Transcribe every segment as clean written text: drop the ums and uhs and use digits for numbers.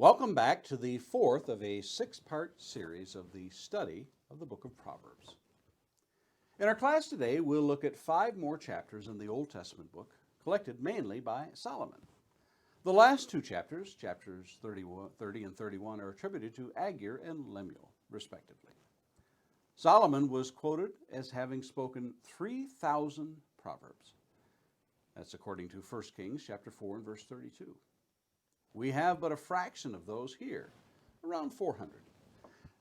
Welcome back to the fourth of a six-part series of the study of the Book of Proverbs. In our class today, we'll look at 5 more chapters in the Old Testament book, collected mainly by Solomon. The last 2 chapters, chapters 30 and 31, are attributed to Agur and Lemuel, respectively. Solomon was quoted as having spoken 3,000 proverbs. That's according to 1 Kings chapter 4 and verse 32. We have but a fraction of those here, around 400.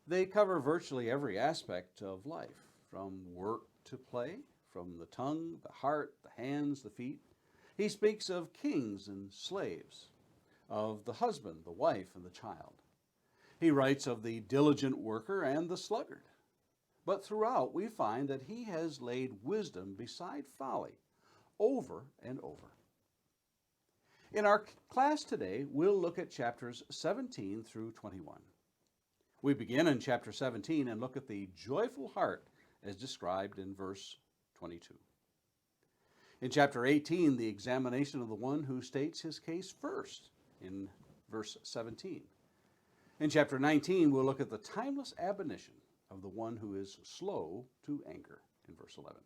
They cover virtually every aspect of life, from work to play, from the tongue, the heart, the hands, the feet. He speaks of kings and slaves, of the husband, the wife, and the child. He writes of the diligent worker and the sluggard. But throughout we find that he has laid wisdom beside folly over and over. In our class today, we'll look at chapters 17 through 21. We begin in chapter 17 and look at the joyful heart as described in verse 22. In chapter 18, the examination of the one who states his case first in verse 17. In chapter 19, we'll look at the timeless admonition of the one who is slow to anger in verse 11.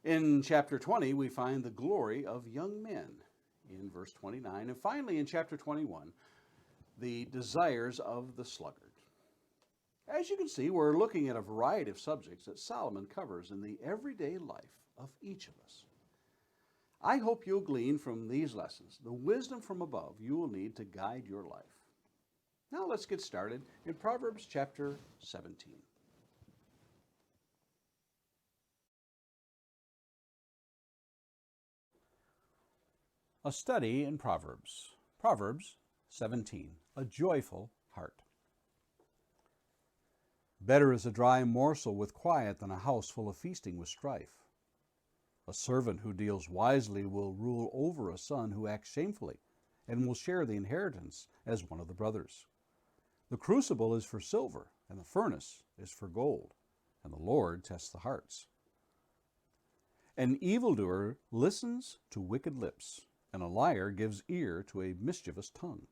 In chapter 20, we find the glory of young men in verse 29. And finally, in chapter 21, the desires of the sluggard. As you can see, we're looking at a variety of subjects that Solomon covers in the everyday life of each of us. I hope you'll glean from these lessons the wisdom from above you will need to guide your life. Now let's get started in Proverbs chapter 17. A study in Proverbs. Proverbs 17, a joyful heart. Better is a dry morsel with quiet than a house full of feasting with strife. A servant who deals wisely will rule over a son who acts shamefully, and will share the inheritance as one of the brothers. The crucible is for silver, and the furnace is for gold, and the Lord tests the hearts. An evildoer listens to wicked lips, and a liar gives ear to a mischievous tongue.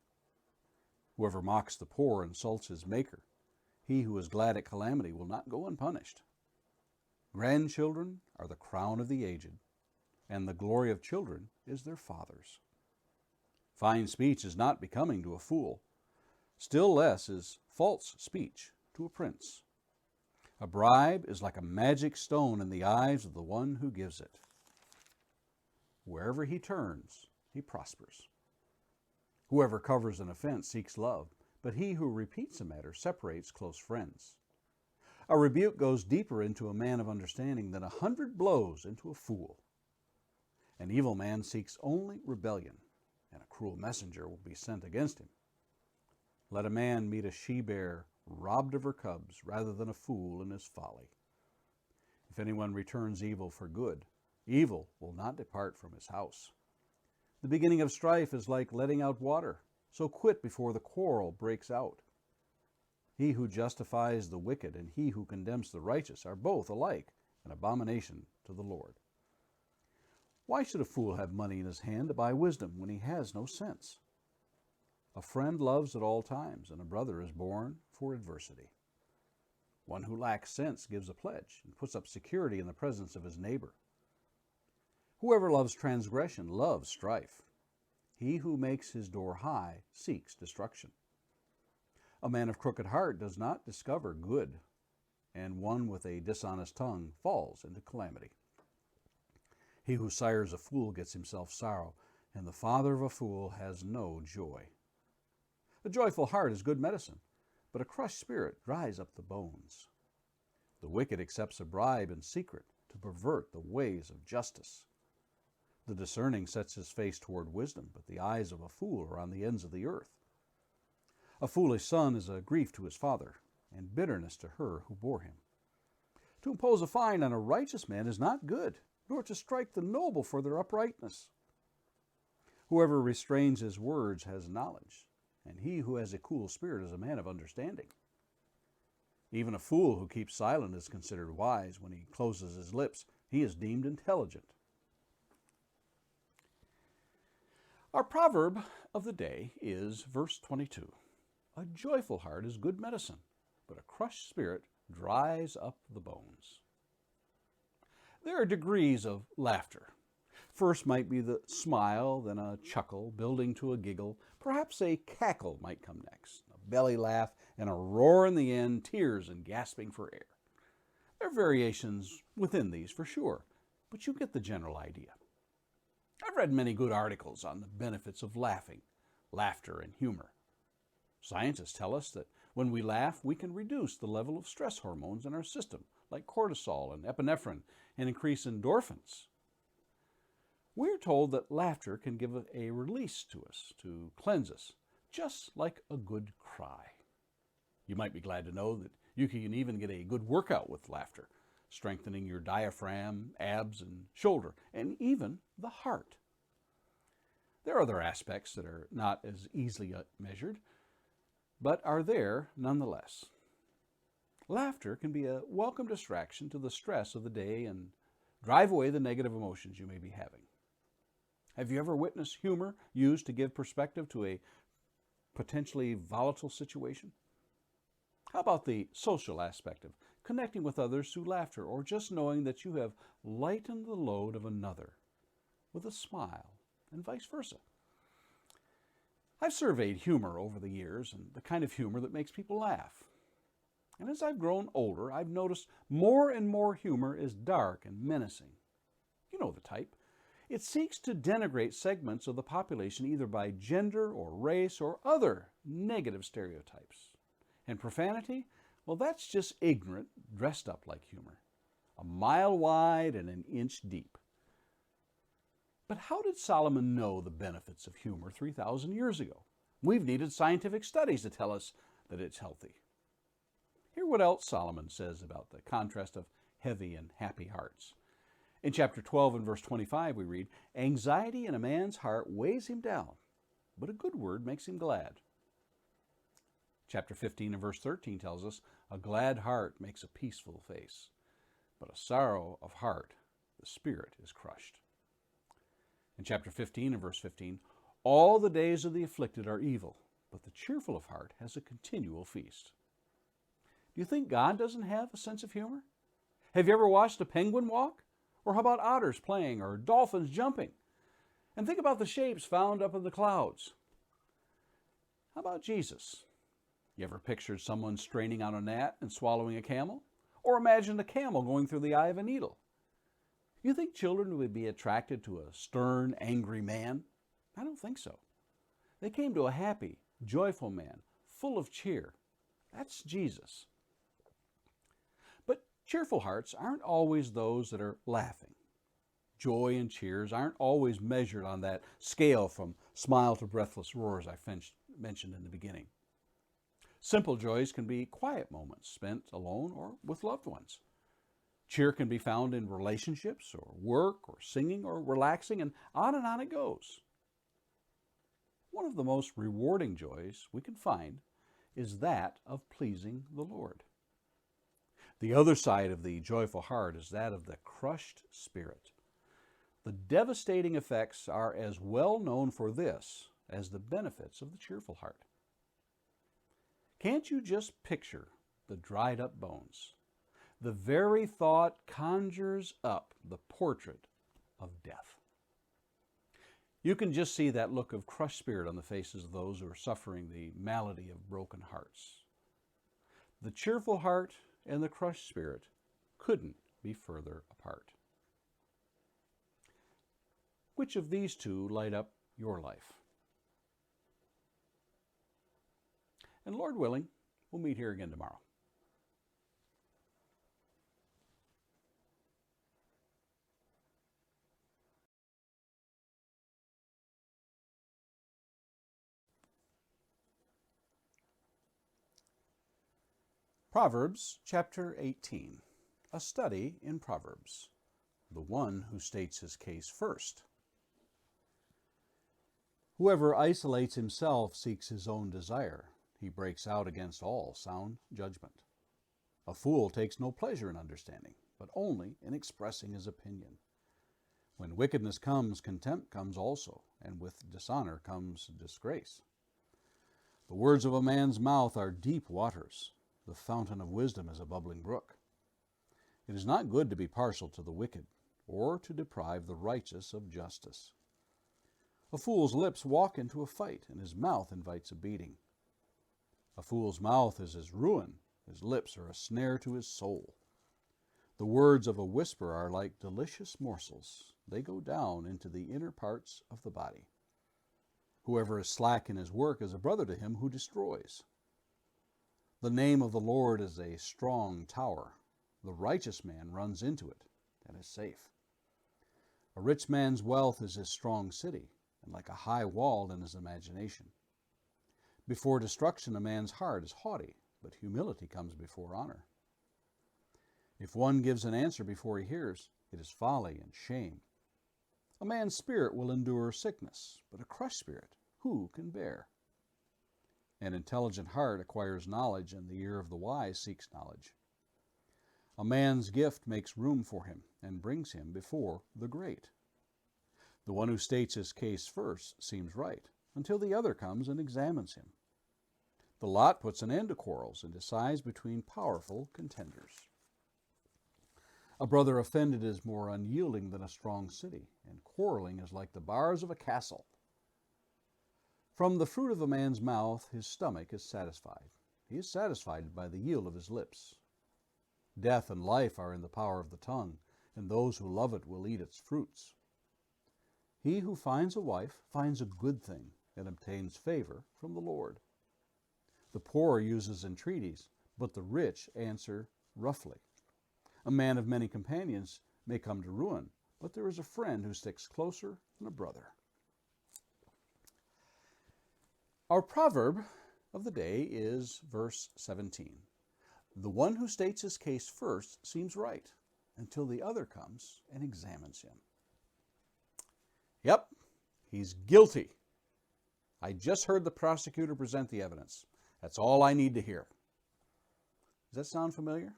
Whoever mocks the poor insults his maker. He who is glad at calamity will not go unpunished. Grandchildren are the crown of the aged, and the glory of children is their fathers. Fine speech is not becoming to a fool. Still less is false speech to a prince. A bribe is like a magic stone in the eyes of the one who gives it. Wherever he turns, he prospers. Whoever covers an offense seeks love, but he who repeats a matter separates close friends. A rebuke goes deeper into a man of understanding than 100 blows into a fool. An evil man seeks only rebellion, and a cruel messenger will be sent against him. Let a man meet a she-bear robbed of her cubs rather than a fool in his folly. If anyone returns evil for good, evil will not depart from his house. The beginning of strife is like letting out water, so quit before the quarrel breaks out. He who justifies the wicked and he who condemns the righteous are both alike an abomination to the Lord. Why should a fool have money in his hand to buy wisdom when he has no sense? A friend loves at all times, and a brother is born for adversity. One who lacks sense gives a pledge and puts up security in the presence of his neighbor. Whoever loves transgression loves strife. He who makes his door high seeks destruction. A man of crooked heart does not discover good, and one with a dishonest tongue falls into calamity. He who sires a fool gets himself sorrow, and the father of a fool has no joy. A joyful heart is good medicine, but a crushed spirit dries up the bones. The wicked accepts a bribe in secret to pervert the ways of justice. The discerning sets his face toward wisdom, but the eyes of a fool are on the ends of the earth. A foolish son is a grief to his father, and bitterness to her who bore him. To impose a fine on a righteous man is not good, nor to strike the noble for their uprightness. Whoever restrains his words has knowledge, and he who has a cool spirit is a man of understanding. Even a fool who keeps silent is considered wise. When he closes his lips, he is deemed intelligent. Our proverb of the day is verse 22. A joyful heart is good medicine, but a crushed spirit dries up the bones. There are degrees of laughter. First might be the smile, then a chuckle, building to a giggle. Perhaps a cackle might come next, a belly laugh, and a roar in the end, tears and gasping for air. There are variations within these for sure, but you get the general idea. I've read many good articles on the benefits of laughter, and humor. Scientists tell us that when we laugh, we can reduce the level of stress hormones in our system, like cortisol and epinephrine, and increase endorphins. We're told that laughter can give a release to us, to cleanse us, just like a good cry. You might be glad to know that you can even get a good workout with laughter, strengthening your diaphragm, abs, and shoulder, and even the heart. There are other aspects that are not as easily measured, but are there nonetheless. Laughter can be a welcome distraction to the stress of the day and drive away the negative emotions you may be having. Have you ever witnessed humor used to give perspective to a potentially volatile situation? How about the social aspect of connecting with others through laughter, or just knowing that you have lightened the load of another with a smile, and vice versa? I've surveyed humor over the years and the kind of humor that makes people laugh. And as I've grown older, I've noticed more and more humor is dark and menacing. You know the type. It seeks to denigrate segments of the population either by gender or race or other negative stereotypes. And profanity, well, that's just ignorant, dressed up like humor. A mile wide and an inch deep. But how did Solomon know the benefits of humor 3,000 years ago? We've needed scientific studies to tell us that it's healthy. Hear what else Solomon says about the contrast of heavy and happy hearts. In chapter 12 and verse 25 we read, "Anxiety in a man's heart weighs him down, but a good word makes him glad." Chapter 15 and verse 13 tells us, "A glad heart makes a peaceful face, but a sorrow of heart, the spirit is crushed." In chapter 15 and verse 15, "All the days of the afflicted are evil, but the cheerful of heart has a continual feast." Do you think God doesn't have a sense of humor? Have you ever watched a penguin walk? Or how about otters playing or dolphins jumping? And think about the shapes found up in the clouds. How about Jesus? You ever pictured someone straining on a gnat and swallowing a camel? Or imagined a camel going through the eye of a needle? You think children would be attracted to a stern, angry man? I don't think so. They came to a happy, joyful man, full of cheer. That's Jesus. But cheerful hearts aren't always those that are laughing. Joy and cheers aren't always measured on that scale from smile to breathless roars I mentioned in the beginning. Simple joys can be quiet moments spent alone or with loved ones. Cheer can be found in relationships or work or singing or relaxing, and on it goes. One of the most rewarding joys we can find is that of pleasing the Lord. The other side of the joyful heart is that of the crushed spirit. The devastating effects are as well known for this as the benefits of the cheerful heart. Can't you just picture the dried up bones? The very thought conjures up the portrait of death. You can just see that look of crushed spirit on the faces of those who are suffering the malady of broken hearts. The cheerful heart and the crushed spirit couldn't be further apart. Which of these two light up your life? And Lord willing, we'll meet here again tomorrow. Proverbs chapter 18, a study in Proverbs, the one who states his case first. Whoever isolates himself seeks his own desire. He breaks out against all sound judgment. A fool takes no pleasure in understanding, but only in expressing his opinion. When wickedness comes, contempt comes also, and with dishonor comes disgrace. The words of a man's mouth are deep waters. The fountain of wisdom is a bubbling brook. It is not good to be partial to the wicked, or to deprive the righteous of justice. A fool's lips walk into a fight, and his mouth invites a beating. A fool's mouth is his ruin, his lips are a snare to his soul. The words of a whisper are like delicious morsels. They go down into the inner parts of the body. Whoever is slack in his work is a brother to him who destroys. The name of the Lord is a strong tower. The righteous man runs into it and is safe. A rich man's wealth is his strong city, and like a high wall in his imagination. Before destruction a man's heart is haughty, but humility comes before honor. If one gives an answer before he hears, it is folly and shame. A man's spirit will endure sickness, but a crushed spirit who can bear? An intelligent heart acquires knowledge, and the ear of the wise seeks knowledge. A man's gift makes room for him and brings him before the great. The one who states his case first seems right, until the other comes and examines him. The lot puts an end to quarrels and decides between powerful contenders. A brother offended is more unyielding than a strong city, and quarreling is like the bars of a castle. From the fruit of a man's mouth his stomach is satisfied. He is satisfied by the yield of his lips. Death and life are in the power of the tongue, and those who love it will eat its fruits. He who finds a wife finds a good thing and obtains favor from the Lord. The poor uses entreaties, but the rich answer roughly. A man of many companions may come to ruin, but there is a friend who sticks closer than a brother. Our proverb of the day is verse 17. The one who states his case first seems right, until the other comes and examines him. Yep, he's guilty. I just heard the prosecutor present the evidence. That's all I need to hear. Does that sound familiar?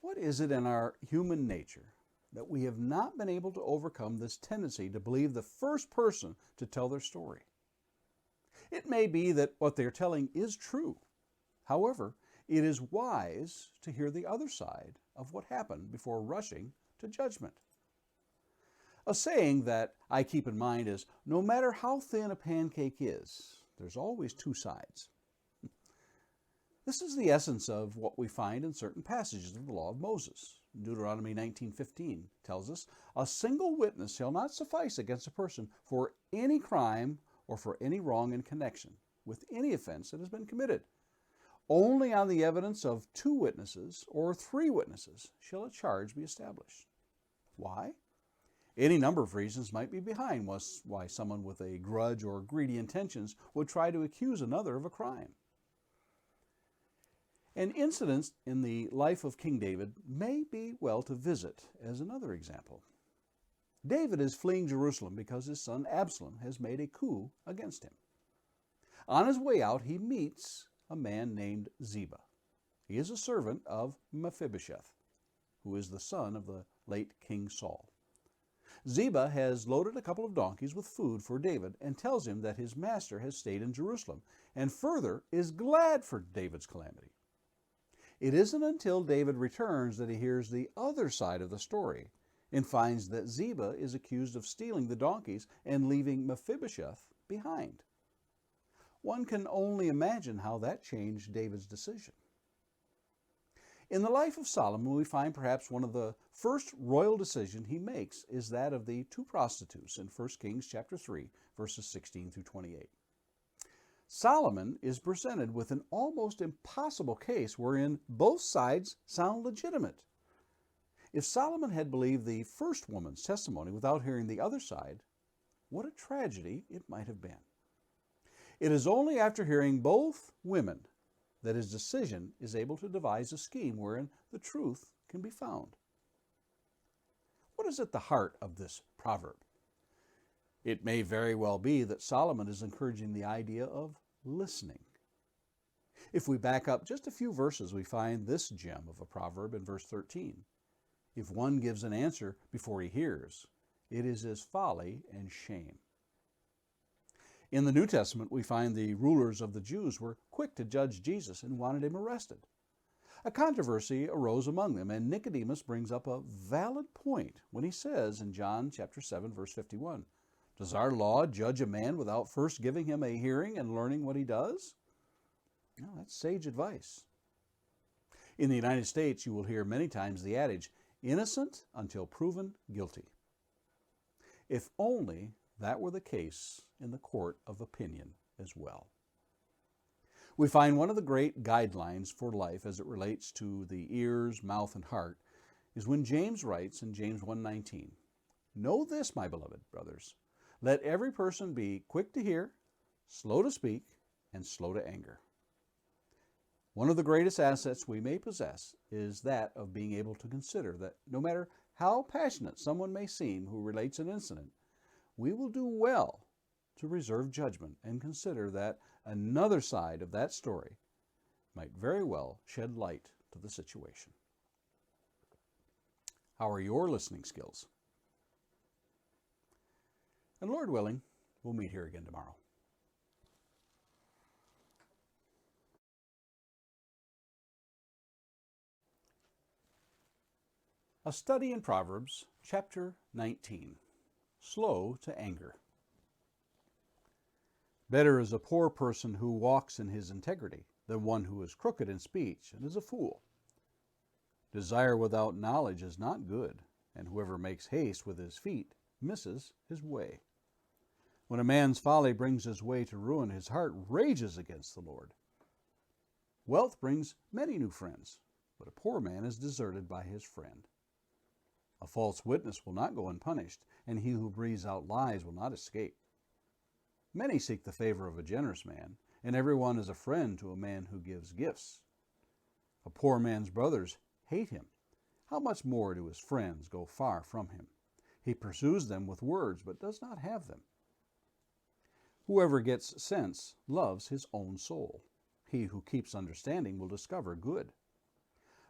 What is it in our human nature that we have not been able to overcome this tendency to believe the first person to tell their story? It may be that what they're telling is true. However, it is wise to hear the other side of what happened before rushing to judgment. A saying that I keep in mind is, no matter how thin a pancake is, there's always two sides. This is the essence of what we find in certain passages of the law of Moses. Deuteronomy 19:15 tells us, a single witness shall not suffice against a person for any crime or for any wrong in connection with any offense that has been committed. Only on the evidence of two witnesses or three witnesses shall a charge be established. Why? Any number of reasons might be behind why someone with a grudge or greedy intentions would try to accuse another of a crime. An incident in the life of King David may be well to visit as another example. David is fleeing Jerusalem because his son Absalom has made a coup against him. On his way out, he meets a man named Ziba. He is a servant of Mephibosheth, who is the son of the late King Saul. Ziba has loaded a couple of donkeys with food for David and tells him that his master has stayed in Jerusalem, and further is glad for David's calamity. It isn't until David returns that he hears the other side of the story and finds that Ziba is accused of stealing the donkeys and leaving Mephibosheth behind. One can only imagine how that changed David's decision. In the life of Solomon, we find perhaps one of the first royal decisions he makes is that of the two prostitutes in 1 Kings chapter 3, verses 16 through 28. Solomon is presented with an almost impossible case wherein both sides sound legitimate. If Solomon had believed the first woman's testimony without hearing the other side, what a tragedy it might have been. It is only after hearing both women that his decision is able to devise a scheme wherein the truth can be found. What is at the heart of this proverb? It may very well be that Solomon is encouraging the idea of listening. If we back up just a few verses, we find this gem of a proverb in verse 13. If one gives an answer before he hears, it is his folly and shame. In the New Testament, we find the rulers of the Jews were quick to judge Jesus and wanted him arrested. A controversy arose among them, and Nicodemus brings up a valid point when he says in John chapter 7, verse 51, "Does our law judge a man without first giving him a hearing and learning what he does?" Well, that's sage advice. In the United States, you will hear many times the adage, "Innocent until proven guilty." If only that were the case in the court of opinion as well. We find one of the great guidelines for life as it relates to the ears, mouth, and heart is when James writes in James 1:19, "Know this, my beloved brothers, let every person be quick to hear, slow to speak, and slow to anger." One of the greatest assets we may possess is that of being able to consider that no matter how passionate someone may seem who relates an incident, we will do well to reserve judgment and consider that another side of that story might very well shed light to the situation. How are your listening skills? And Lord willing, we'll meet here again tomorrow. A study in Proverbs, chapter 19, Slow to Anger. Better is a poor person who walks in his integrity than one who is crooked in speech and is a fool. Desire without knowledge is not good, and whoever makes haste with his feet misses his way. When a man's folly brings his way to ruin, his heart rages against the Lord. Wealth brings many new friends, but a poor man is deserted by his friend. A false witness will not go unpunished, and he who breathes out lies will not escape. Many seek the favor of a generous man, and everyone is a friend to a man who gives gifts. A poor man's brothers hate him. How much more do his friends go far from him? He pursues them with words, but does not have them. Whoever gets sense loves his own soul. He who keeps understanding will discover good.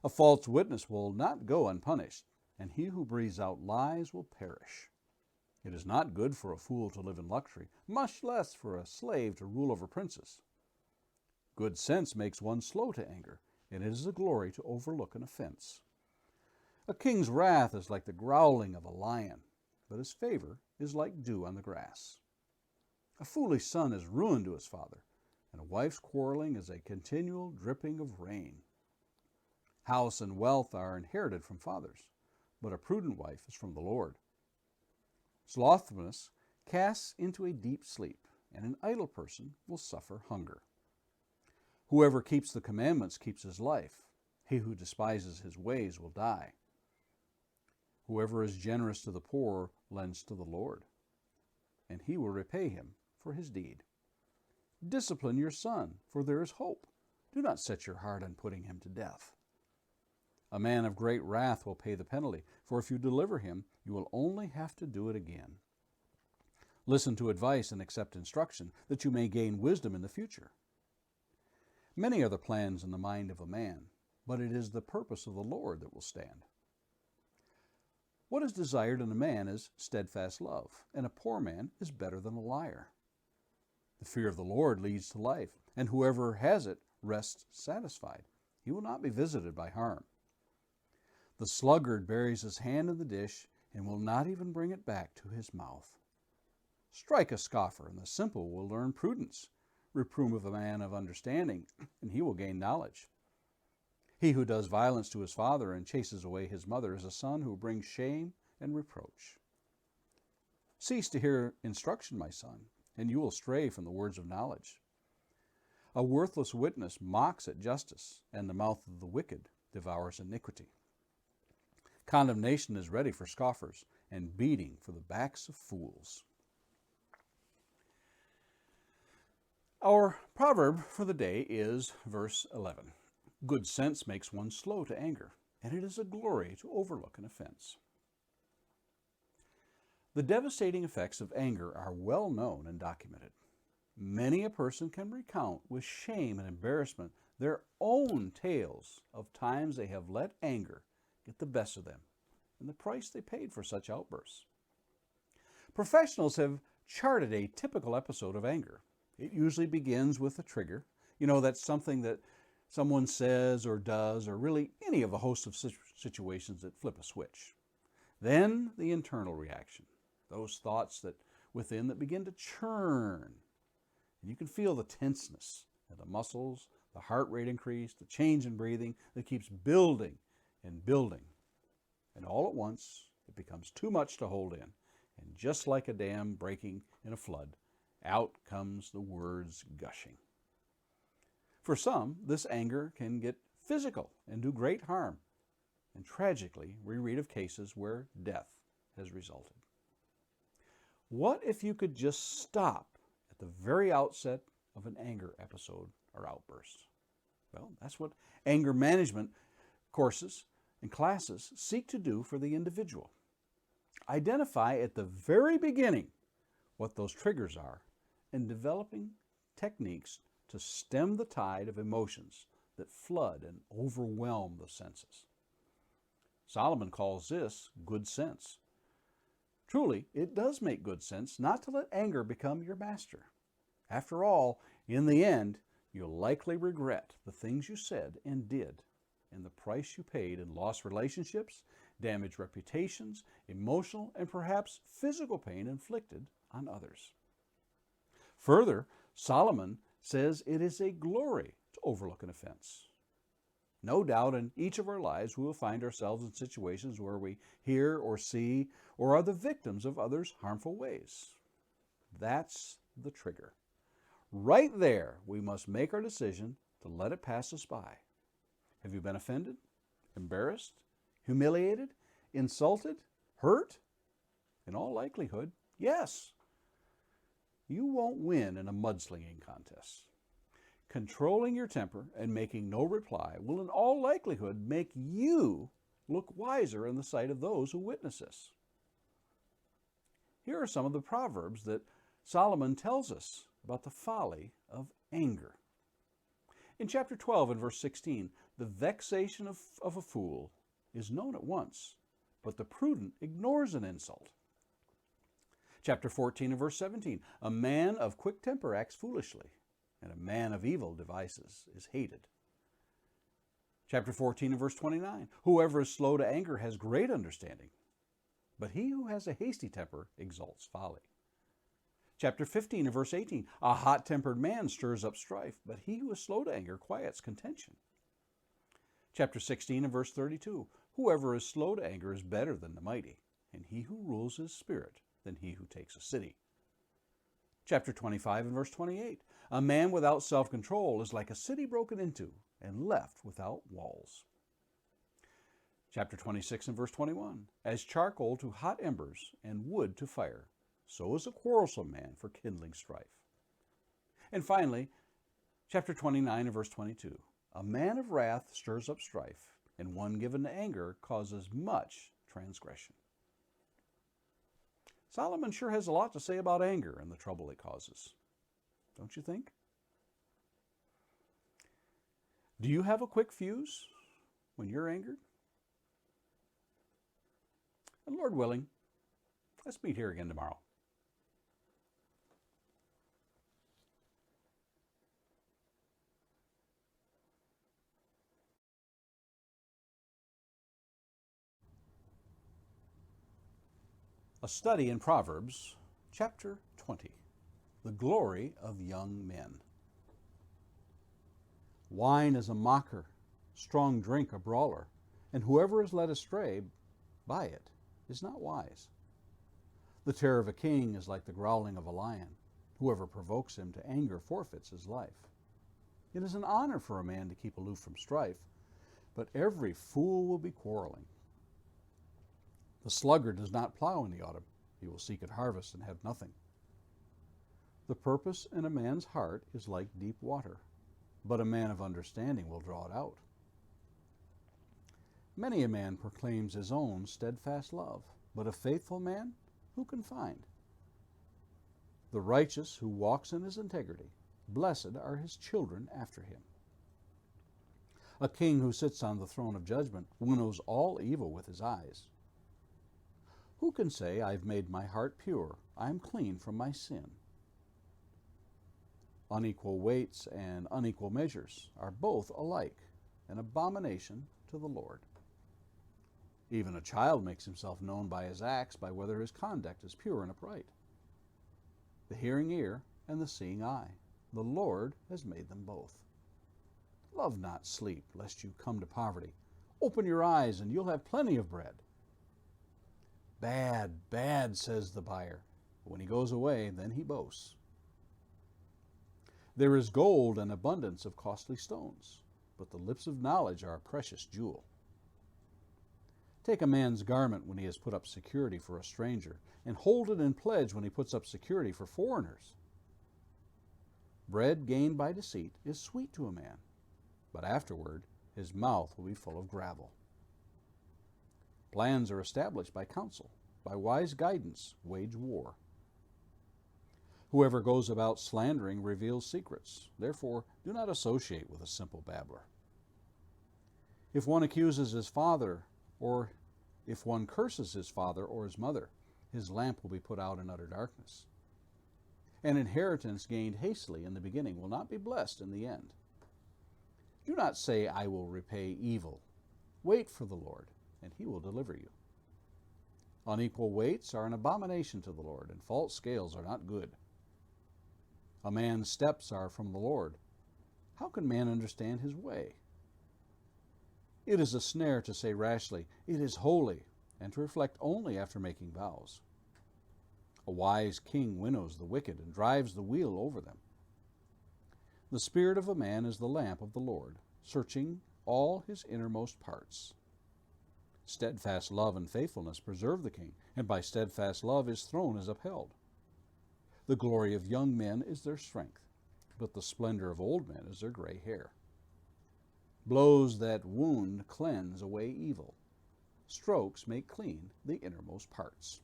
A false witness will not go unpunished, and he who breathes out lies will perish. It is not good for a fool to live in luxury, much less for a slave to rule over princes. Good sense makes one slow to anger, and it is a glory to overlook an offense. A king's wrath is like the growling of a lion, but his favor is like dew on the grass. A foolish son is ruin to his father, and a wife's quarreling is a continual dripping of rain. House and wealth are inherited from fathers, but a prudent wife is from the Lord. Slothfulness casts into a deep sleep, and an idle person will suffer hunger. Whoever keeps the commandments keeps his life. He who despises his ways will die. Whoever is generous to the poor lends to the Lord, and he will repay him for his deed. Discipline your son, for there is hope. Do not set your heart on putting him to death. A man of great wrath will pay the penalty, for if you deliver him, you will only have to do it again. Listen to advice and accept instruction, that you may gain wisdom in the future. Many are the plans in the mind of a man, but it is the purpose of the Lord that will stand. What is desired in a man is steadfast love, and a poor man is better than a liar. The fear of the Lord leads to life, and whoever has it rests satisfied. He will not be visited by harm. The sluggard buries his hand in the dish and will not even bring it back to his mouth. Strike a scoffer, and the simple will learn prudence. Reprove a man of understanding, and he will gain knowledge. He who does violence to his father and chases away his mother is a son who brings shame and reproach. Cease to hear instruction, my son, and you will stray from the words of knowledge. A worthless witness mocks at justice, and the mouth of the wicked devours iniquity. Condemnation is ready for scoffers, and beating for the backs of fools. Our proverb for the day is verse 11. Good sense makes one slow to anger, and it is a glory to overlook an offense. The devastating effects of anger are well known and documented. Many a person can recount with shame and embarrassment their own tales of times they have let anger get the best of them and the price they paid for such outbursts. Professionals have charted a typical episode of anger. It usually begins with a trigger. That's something that someone says or does, or really any of a host of situations that flip a switch. Then the internal reaction, those thoughts within that begin to churn. And you can feel the tenseness in the muscles, the heart rate increase, the change in breathing that keeps building and building. And all at once, it becomes too much to hold in. And just like a dam breaking in a flood, out comes the words gushing. For some, this anger can get physical and do great harm. And tragically, we read of cases where death has resulted. What if you could just stop at the very outset of an anger episode or outburst? Well, that's what anger management courses and classes seek to do for the individual. Identify at the very beginning what those triggers are and developing techniques to stem the tide of emotions that flood and overwhelm the senses. Solomon calls this good sense. Truly, it does make good sense not to let anger become your master. After all, in the end, you'll likely regret the things you said and did and the price you paid in lost relationships, damaged reputations, emotional and perhaps physical pain inflicted on others. Further, Solomon says it is a glory to overlook an offense. No doubt in each of our lives we will find ourselves in situations where we hear or see or are the victims of others' harmful ways. That's the trigger. Right there, we must make our decision to let it pass us by. Have you been offended, embarrassed, humiliated, insulted, hurt? In all likelihood, yes. You won't win in a mudslinging contest. Controlling your temper and making no reply will in all likelihood make you look wiser in the sight of those who witness this. Here are some of the proverbs that Solomon tells us about the folly of anger. In chapter 12 and verse 16, the vexation of a fool is known at once, but the prudent ignores an insult. Chapter 14 and verse 17, a man of quick temper acts foolishly, and a man of evil devices is hated. Chapter 14 and verse 29, whoever is slow to anger has great understanding, but he who has a hasty temper exalts folly. Chapter 15 and verse 18, a hot-tempered man stirs up strife, but he who is slow to anger quiets contention. Chapter 16 and verse 32, whoever is slow to anger is better than the mighty, and he who rules his spirit than he who takes a city. Chapter 25 and verse 28, a man without self-control is like a city broken into and left without walls. Chapter 26 and verse 21, as charcoal to hot embers and wood to fire, so is a quarrelsome man for kindling strife. And finally, chapter 29 and verse 22, a man of wrath stirs up strife, and one given to anger causes much transgression. Solomon sure has a lot to say about anger and the trouble it causes. Don't you think? Do you have a quick fuse when you're angered? And Lord willing, let's meet here again tomorrow. A study in Proverbs, chapter 20, the glory of young men. Wine is a mocker, strong drink a brawler, and whoever is led astray by it is not wise. The terror of a king is like the growling of a lion. Whoever provokes him to anger forfeits his life. It is an honor for a man to keep aloof from strife, but every fool will be quarreling. The sluggard does not plow in the autumn. He will seek at harvest and have nothing. The purpose in a man's heart is like deep water, but a man of understanding will draw it out. Many a man proclaims his own steadfast love, but a faithful man who can find? The righteous who walks in his integrity, blessed are his children after him. A king who sits on the throne of judgment winnows all evil with his eyes, Who can say, I've made my heart pure, I am clean from my sin? Unequal weights and unequal measures are both alike an abomination to the Lord. Even a child makes himself known by his acts, by whether his conduct is pure and upright. The hearing ear and the seeing eye, the Lord has made them both. Love not sleep, lest you come to poverty. Open your eyes, and you'll have plenty of bread. Bad, bad, says the buyer. When he goes away, then he boasts. There is gold and abundance of costly stones, but the lips of knowledge are a precious jewel. Take a man's garment when he has put up security for a stranger, and hold it in pledge when he puts up security for foreigners. Bread gained by deceit is sweet to a man, but afterward his mouth will be full of gravel. Plans are established by counsel. By wise guidance, wage war. Whoever goes about slandering reveals secrets. Therefore, do not associate with a simple babbler. If one accuses his father, or if one curses his father or his mother, his lamp will be put out in utter darkness. An inheritance gained hastily in the beginning will not be blessed in the end. Do not say, I will repay evil. Wait for the Lord, and he will deliver you. Unequal weights are an abomination to the Lord, and false scales are not good. A man's steps are from the Lord. How can man understand his way? It is a snare to say rashly, it is holy, and to reflect only after making vows. A wise king winnows the wicked and drives the wheel over them. The spirit of a man is the lamp of the Lord, searching all his innermost parts. Steadfast love and faithfulness preserve the king, and by steadfast love his throne is upheld. The glory of young men is their strength, but the splendor of old men is their gray hair. Blows that wound cleanse away evil. Strokes make clean the innermost parts.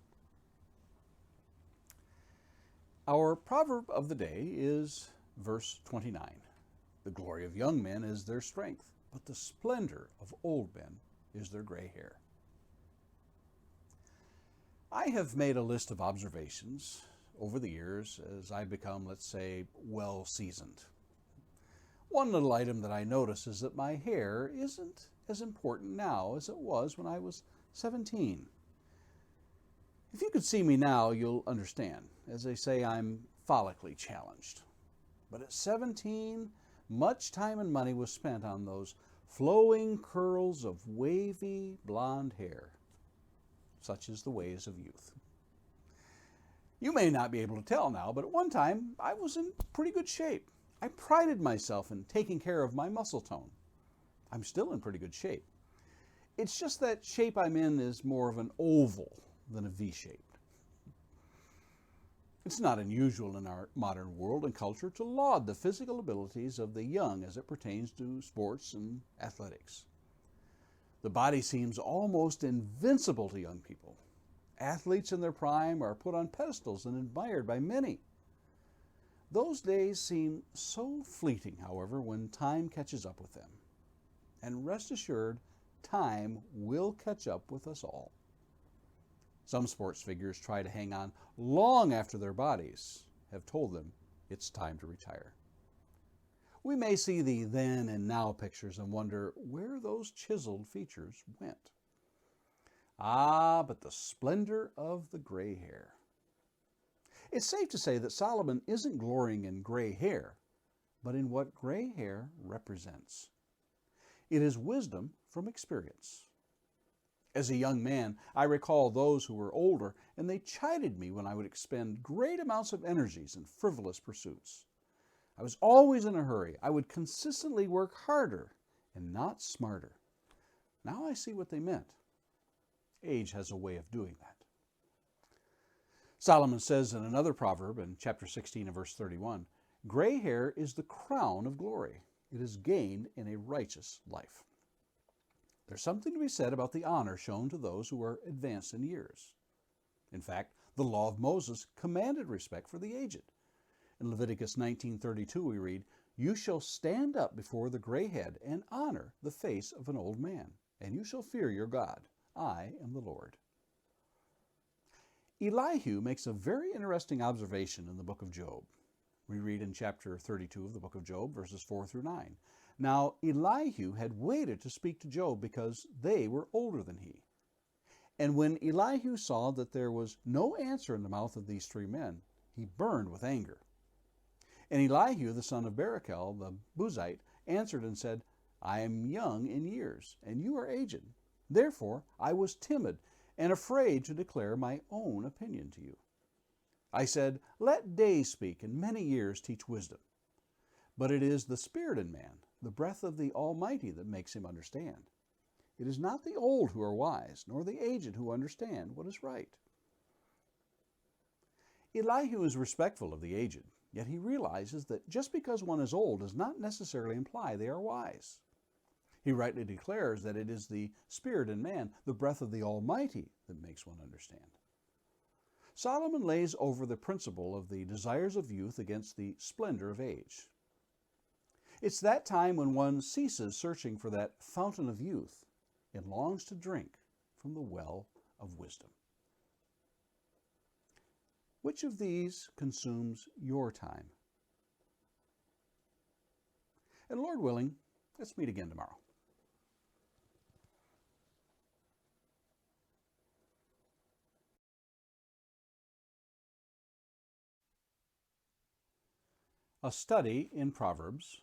Our proverb of the day is verse 29. The glory of young men is their strength, but the splendor of old men is their gray hair. I have made a list of observations over the years as I become, let's say, well seasoned. One little item that I notice is that my hair isn't as important now as it was when I was 17. If you could see me now, you'll understand. As they say, I'm follically challenged. But at 17, much time and money was spent on those flowing curls of wavy blonde hair. Such is the ways of youth. You may not be able to tell now, but at one time I was in pretty good shape. I prided myself in taking care of my muscle tone. I'm still in pretty good shape. It's just that shape I'm in is more of an oval than a V shape. It's not unusual in our modern world and culture to laud the physical abilities of the young as it pertains to sports and athletics. The body seems almost invincible to young people. Athletes in their prime are put on pedestals and admired by many. Those days seem so fleeting, however, when time catches up with them. And rest assured, time will catch up with us all. Some sports figures try to hang on long after their bodies have told them it's time to retire. We may see the then and now pictures and wonder where those chiseled features went. Ah, but the splendor of the gray hair. It's safe to say that Solomon isn't glorying in gray hair, but in what gray hair represents. It is wisdom from experience. As a young man, I recall those who were older, and they chided me when I would expend great amounts of energies in frivolous pursuits. I was always in a hurry. I would consistently work harder and not smarter. Now I see what they meant. Age has a way of doing that. Solomon says in another proverb in chapter 16 and verse 31, gray hair is the crown of glory. It is gained in a righteous life. There's something to be said about the honor shown to those who are advanced in years. In fact, the law of Moses commanded respect for the aged. In Leviticus 19:32 we read, "You shall stand up before the gray head and honor the face of an old man, and you shall fear your God. I am the Lord." Elihu makes a very interesting observation in the book of Job. We read in chapter 32 of the book of Job, verses 4 through 9. Now Elihu had waited to speak to Job because they were older than he. And when Elihu saw that there was no answer in the mouth of these three men, he burned with anger. And Elihu, the son of Barachel, the Buzite, answered and said, I am young in years, and you are aged. Therefore I was timid and afraid to declare my own opinion to you. I said, let days speak, and many years teach wisdom. But it is the spirit in man, the breath of the Almighty, that makes him understand. It is not the old who are wise, nor the aged who understand what is right. Elihu is respectful of the aged, yet he realizes that just because one is old does not necessarily imply they are wise. He rightly declares that it is the spirit in man, the breath of the Almighty, that makes one understand. Solomon lays over the principle of the desires of youth against the splendor of age. It's that time when one ceases searching for that fountain of youth and longs to drink from the well of wisdom. Which of these consumes your time? And Lord willing, let's meet again tomorrow. A study in Proverbs,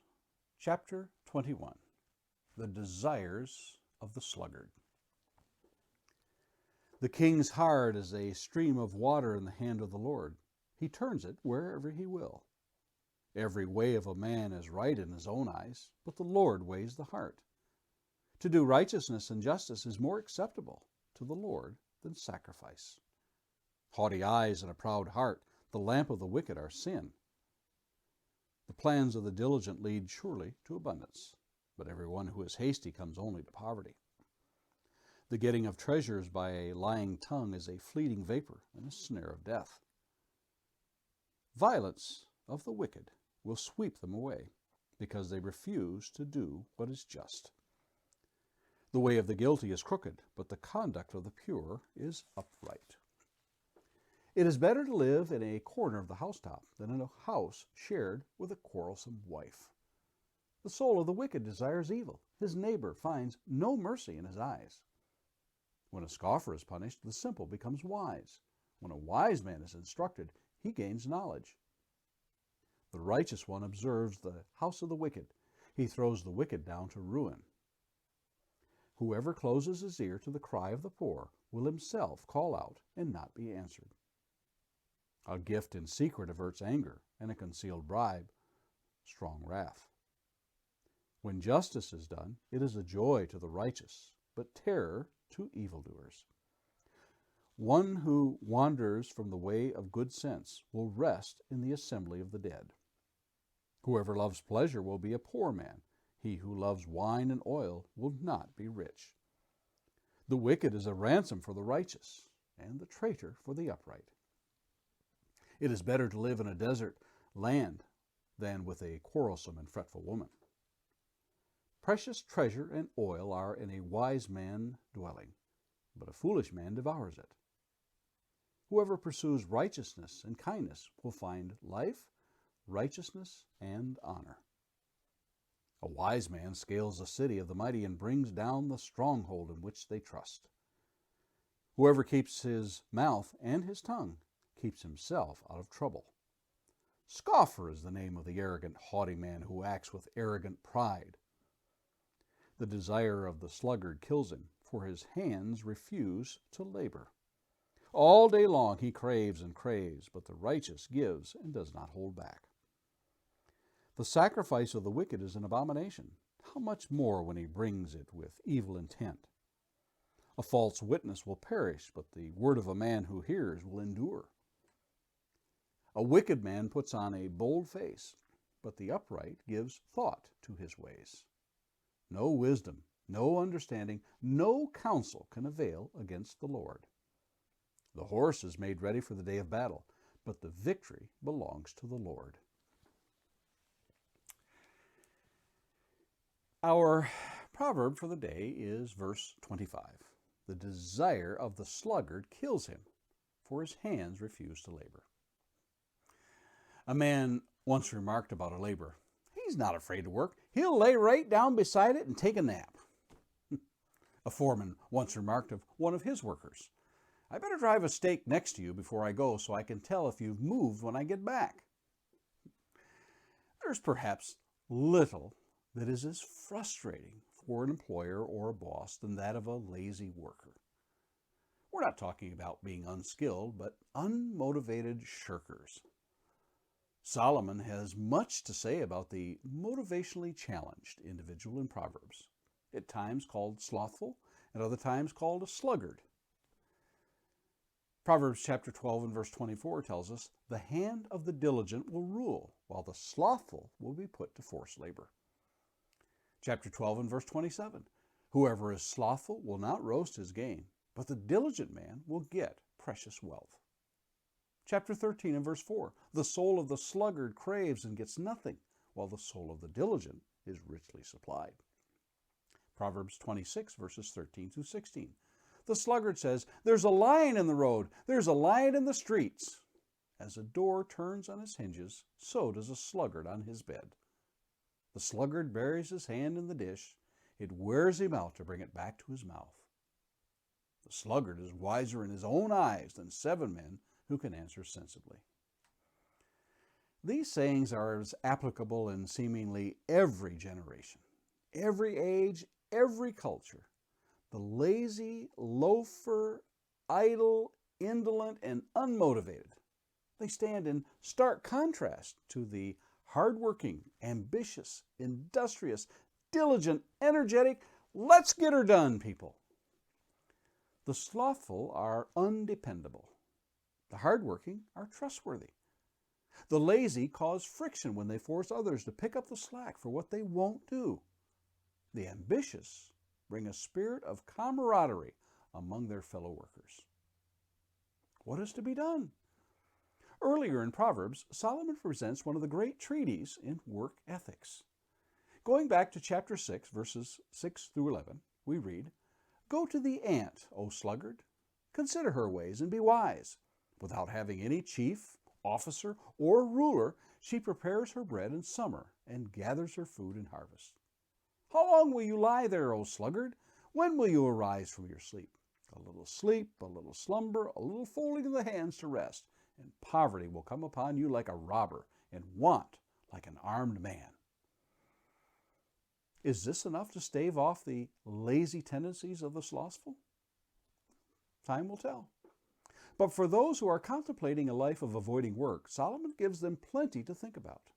chapter 21, the desires of the sluggard. The king's heart is a stream of water in the hand of the Lord. He turns it wherever he will. Every way of a man is right in his own eyes, but the Lord weighs the heart. To do righteousness and justice is more acceptable to the Lord than sacrifice. Haughty eyes and a proud heart, the lamp of the wicked, are sin. The plans of the diligent lead surely to abundance, but everyone who is hasty comes only to poverty. The getting of treasures by a lying tongue is a fleeting vapor and a snare of death. Violence of the wicked will sweep them away, because they refuse to do what is just. The way of the guilty is crooked, but the conduct of the pure is upright. It is better to live in a corner of the housetop than in a house shared with a quarrelsome wife. The soul of the wicked desires evil. His neighbor finds no mercy in his eyes. When a scoffer is punished, the simple becomes wise. When a wise man is instructed, he gains knowledge. The righteous one observes the house of the wicked. He throws the wicked down to ruin. Whoever closes his ear to the cry of the poor will himself call out and not be answered. A gift in secret averts anger, and a concealed bribe, strong wrath. When justice is done, it is a joy to the righteous, but terror to evildoers. One who wanders from the way of good sense will rest in the assembly of the dead. Whoever loves pleasure will be a poor man. He who loves wine and oil will not be rich. The wicked is a ransom for the righteous, and the traitor for the upright. It is better to live in a desert land than with a quarrelsome and fretful woman. Precious treasure and oil are in a wise man dwelling, but a foolish man devours it. Whoever pursues righteousness and kindness will find life, righteousness, and honor. A wise man scales the city of the mighty and brings down the stronghold in which they trust. Whoever keeps his mouth and his tongue keeps himself out of trouble. Scoffer is the name of the arrogant, haughty man who acts with arrogant pride. The desire of the sluggard kills him, for his hands refuse to labor. All day long he craves and craves, but the righteous gives and does not hold back. The sacrifice of the wicked is an abomination. How much more when he brings it with evil intent? A false witness will perish, but the word of a man who hears will endure. A wicked man puts on a bold face, but the upright gives thought to his ways. No wisdom, no understanding, no counsel can avail against the Lord. The horse is made ready for the day of battle, but the victory belongs to the Lord. Our proverb for the day is verse 25. The desire of the sluggard kills him, for his hands refuse to labor. A man once remarked about a laborer, "He's not afraid to work. He'll lay right down beside it and take a nap." A foreman once remarked of one of his workers, "I better drive a stake next to you before I go so I can tell if you've moved when I get back." There's perhaps little that is as frustrating for an employer or a boss than that of a lazy worker. We're not talking about being unskilled, but unmotivated shirkers. Solomon has much to say about the motivationally challenged individual in Proverbs, at times called slothful, at other times called a sluggard. Proverbs chapter 12 and verse 24 tells us, "The hand of the diligent will rule, while the slothful will be put to forced labor." Chapter 12 and verse 27, "Whoever is slothful will not roast his gain, but the diligent man will get precious wealth." Chapter 13 and verse 4, "The soul of the sluggard craves and gets nothing, while the soul of the diligent is richly supplied." Proverbs 26 verses 13 through 16, "The sluggard says, 'There's a lion in the road, there's a lion in the streets.' As a door turns on its hinges, so does a sluggard on his bed. The sluggard buries his hand in the dish, it wears him out to bring it back to his mouth. The sluggard is wiser in his own eyes than 7 men who can answer sensibly." These sayings are as applicable in seemingly every generation, every age, every culture. The lazy, loafer, idle, indolent, and unmotivated. They stand in stark contrast to the hardworking, ambitious, industrious, diligent, energetic, let's get her done people. The slothful are undependable. The hardworking are trustworthy. The lazy cause friction when they force others to pick up the slack for what they won't do. The ambitious bring a spirit of camaraderie among their fellow workers. What is to be done? Earlier in Proverbs, Solomon presents one of the great treatises in work ethics. Going back to chapter 6, verses 6 through 11, we read, "Go to the ant, O sluggard. Consider her ways and be wise. Without having any chief, officer, or ruler, she prepares her bread in summer and gathers her food in harvest. How long will you lie there, O sluggard? When will you arise from your sleep? A little slumber, a little folding of the hands to rest, and poverty will come upon you like a robber, and want like an armed man." Is this enough to stave off the lazy tendencies of the slothful? Time will tell. But for those who are contemplating a life of avoiding work, Solomon gives them plenty to think about.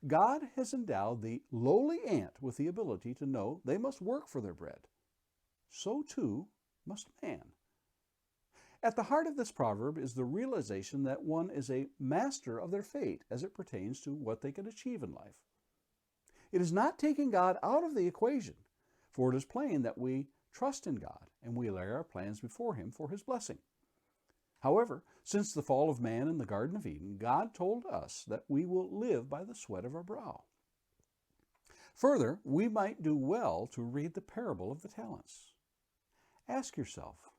God has endowed the lowly ant with the ability to know they must work for their bread. So too must man. At the heart of this proverb is the realization that one is a master of their fate as it pertains to what they can achieve in life. It is not taking God out of the equation, for it is plain that we trust in God and we lay our plans before Him for His blessing. However, since the fall of man in the Garden of Eden, God told us that we will live by the sweat of our brow. Further, we might do well to read the parable of the talents. Ask yourself,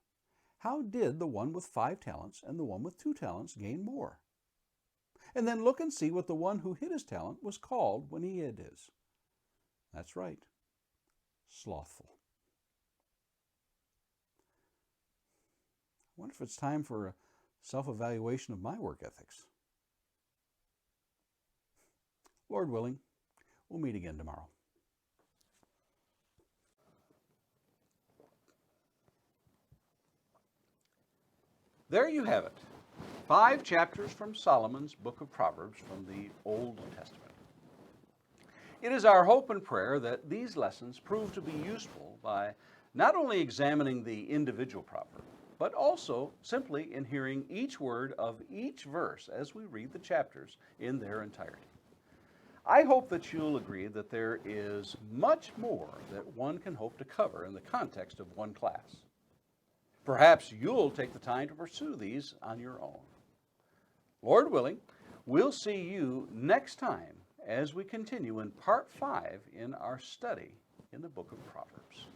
how did the one with 5 talents and the one with 2 talents gain more? And then look and see what the one who hid his talent was called when he hid his. That's right, slothful. I wonder if it's time for a self-evaluation of my work ethics. Lord willing, we'll meet again tomorrow. There you have it. 5 chapters from Solomon's Book of Proverbs from the Old Testament. It is our hope and prayer that these lessons prove to be useful by not only examining the individual proverb, but also simply in hearing each word of each verse as we read the chapters in their entirety. I hope that you'll agree that there is much more that one can hope to cover in the context of one class. Perhaps you'll take the time to pursue these on your own. Lord willing, we'll see you next time as we continue in part 5 in our study in the Book of Proverbs.